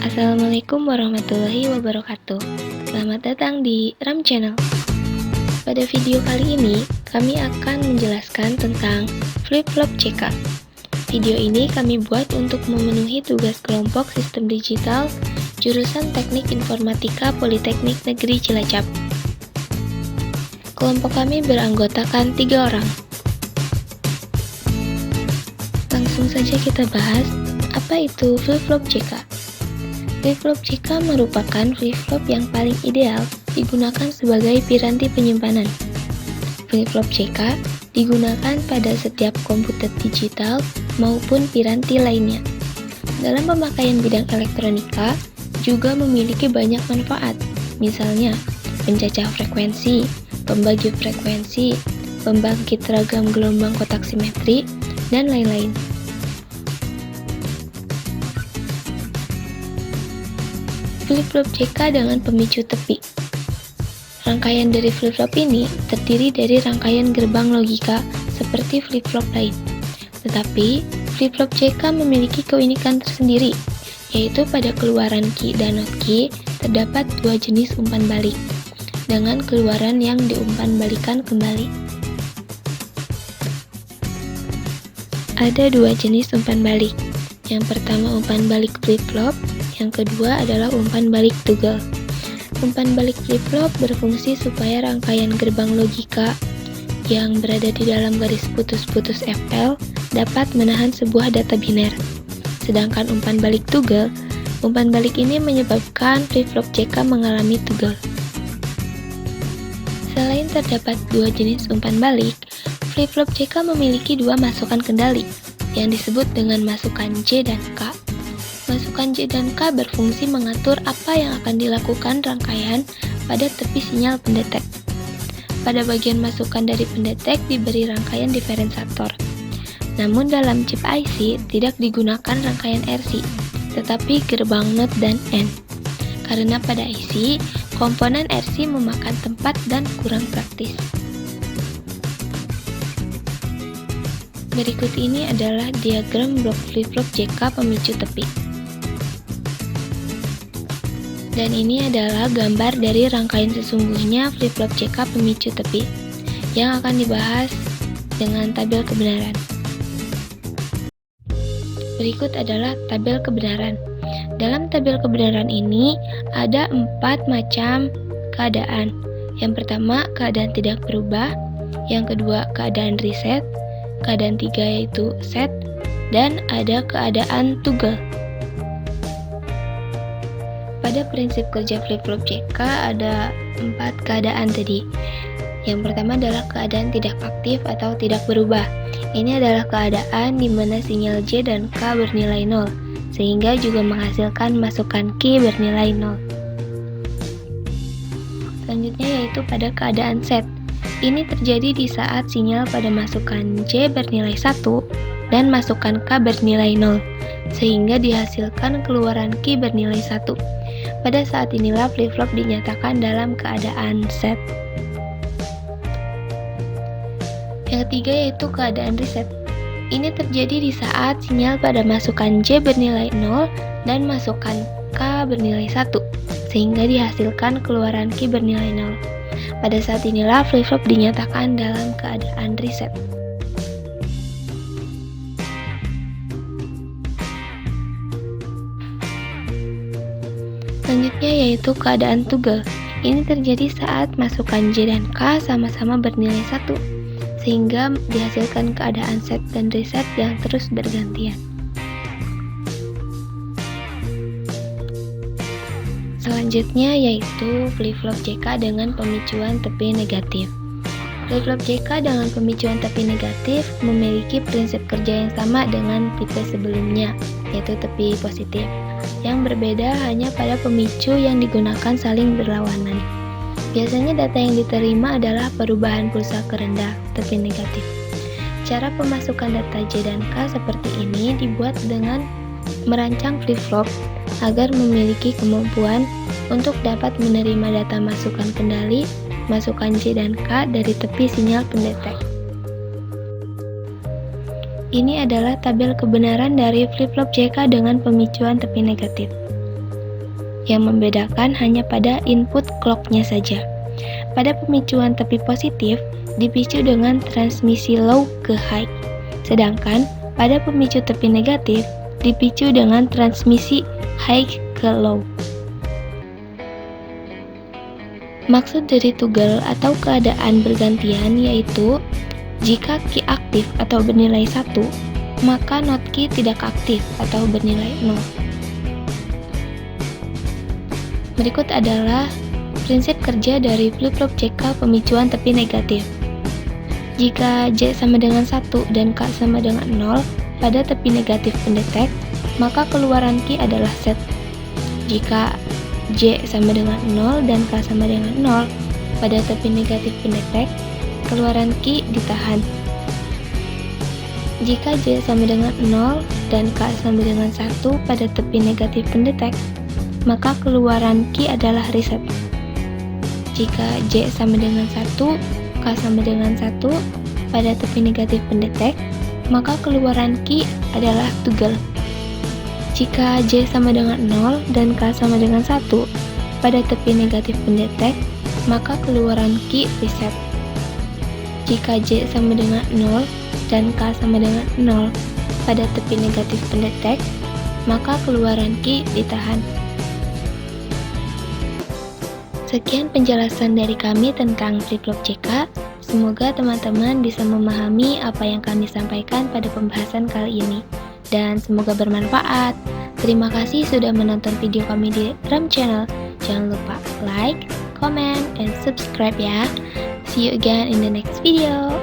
Assalamualaikum warahmatullahi wabarakatuh. Selamat datang di RAM Channel. Pada video kali ini, kami akan menjelaskan tentang flip-flop CK. Video ini kami buat untuk memenuhi tugas kelompok Sistem Digital jurusan Teknik Informatika Politeknik Negeri Cilacap. Kelompok kami beranggotakan 3 orang. Langsung saja kita bahas, apa itu flip-flop CK? Flip-flop CK merupakan flip-flop yang paling ideal digunakan sebagai piranti penyimpanan. Flip-flop CK digunakan pada setiap komputer digital maupun piranti lainnya. Dalam pemakaian bidang elektronika juga memiliki banyak manfaat, misalnya pencacah frekuensi, pembagi frekuensi, pembangkit ragam gelombang kotak simetri, dan lain-lain. Flip-flop CK dengan pemicu tepi. Rangkaian dari flip-flop ini terdiri dari rangkaian gerbang logika seperti flip-flop lain. Tetapi, flip-flop CK memiliki keunikan tersendiri, yaitu pada keluaran key dan not key terdapat 2 jenis umpan balik, dengan keluaran yang diumpan balikan kembali. Ada 2 jenis umpan balik. Yang pertama umpan balik flip-flop, yang kedua adalah umpan balik toggle. Umpan balik flip-flop berfungsi supaya rangkaian gerbang logika yang berada di dalam garis putus-putus FL dapat menahan sebuah data biner. Sedangkan umpan balik toggle, umpan balik ini menyebabkan flip-flop CK mengalami toggle. Selain terdapat 2 jenis umpan balik, flip-flop CK memiliki 2 masukan kendali yang disebut dengan masukan J dan K. Masukan J dan K berfungsi mengatur apa yang akan dilakukan rangkaian pada tepi sinyal pendetek. Pada bagian masukan dari pendetek diberi rangkaian diferensiator. Namun dalam chip IC tidak digunakan rangkaian RC, tetapi gerbang NOT dan AND. Karena pada IC, komponen RC memakan tempat dan kurang praktis. Berikut ini adalah diagram blok flip-flop CK pemicu tepi. Dan ini adalah gambar dari rangkaian sesungguhnya flip-flop CK pemicu tepi yang akan dibahas dengan tabel kebenaran. Berikut adalah tabel kebenaran. Dalam tabel kebenaran ini ada 4 macam keadaan. Yang pertama, keadaan tidak berubah. Yang kedua, keadaan reset. Keadaan 3 yaitu set. Dan ada keadaan toggle. Pada prinsip kerja flip-flop CK ada 4 keadaan tadi. Yang pertama adalah keadaan tidak aktif atau tidak berubah. Ini adalah keadaan di mana sinyal J dan K bernilai 0, sehingga juga menghasilkan masukan Q bernilai 0. Selanjutnya yaitu pada keadaan set. Ini terjadi di saat sinyal pada masukan J bernilai 1 dan masukan K bernilai 0, sehingga dihasilkan keluaran Q bernilai 1. Pada saat inilah flip-flop dinyatakan dalam keadaan set. Yang ketiga yaitu keadaan reset. Ini terjadi di saat sinyal pada masukan J bernilai 0 dan masukan K bernilai 1, sehingga dihasilkan keluaran Q bernilai 0. Pada saat inilah flip-flop dinyatakan dalam keadaan reset. Selanjutnya yaitu keadaan toggle. Ini terjadi saat masukan J dan K sama-sama bernilai 1, sehingga dihasilkan keadaan set dan reset yang terus bergantian. Selanjutnya yaitu flip-flop CK dengan pemicuan tepi negatif. Flip-flop CK dengan pemicuan tepi negatif memiliki prinsip kerja yang sama dengan tipe sebelumnya, yaitu tepi positif. Yang berbeda hanya pada pemicu yang digunakan saling berlawanan. Biasanya data yang diterima adalah perubahan pulsa ke rendah, tepi negatif. Cara pemasukan data J dan K seperti ini dibuat dengan merancang flip-flop agar memiliki kemampuan untuk dapat menerima data masukan kendali, masukan J dan K dari tepi sinyal pendetek. Ini adalah tabel kebenaran dari flip-flop CK dengan pemicuan tepi negatif. yang membedakan hanya pada input clock-nya saja. Pada pemicuan tepi positif, dipicu dengan transmisi low ke high. Sedangkan pada pemicu tepi negatif, dipicu dengan transmisi high ke low. Maksud dari tugel atau keadaan bergantian yaitu jika key aktif atau bernilai 1, maka not key tidak aktif atau bernilai 0. Berikut adalah prinsip kerja dari flip-flop JK pemicuan tepi negatif. Jika J sama dengan 1 dan K sama dengan 0 pada tepi negatif pendetek, maka keluaran key adalah set. Jika J sama dengan 0 dan K sama dengan 0 pada tepi negatif pendetek, keluaran key ditahan. Jika J sama dengan 0 dan K sama dengan 1 pada tepi negatif pendetek, maka keluaran key adalah reset. Jika J sama dengan 1, K sama dengan 1 pada tepi negatif pendetek, maka keluaran key adalah tugel. Jika J sama dengan 0 dan K sama dengan 1 pada tepi negatif pendetek, maka keluaran key reset. Jika J sama dengan 0 dan K sama dengan 0 pada tepi negatif pendetek, maka keluaran key ditahan. Sekian penjelasan dari kami tentang flip-flop JK. Semoga teman-teman bisa memahami apa yang kami sampaikan pada pembahasan kali ini, dan semoga bermanfaat. Terima kasih sudah menonton video kami di RAM Channel. Jangan lupa like, comment, and subscribe ya. See you again in the next video.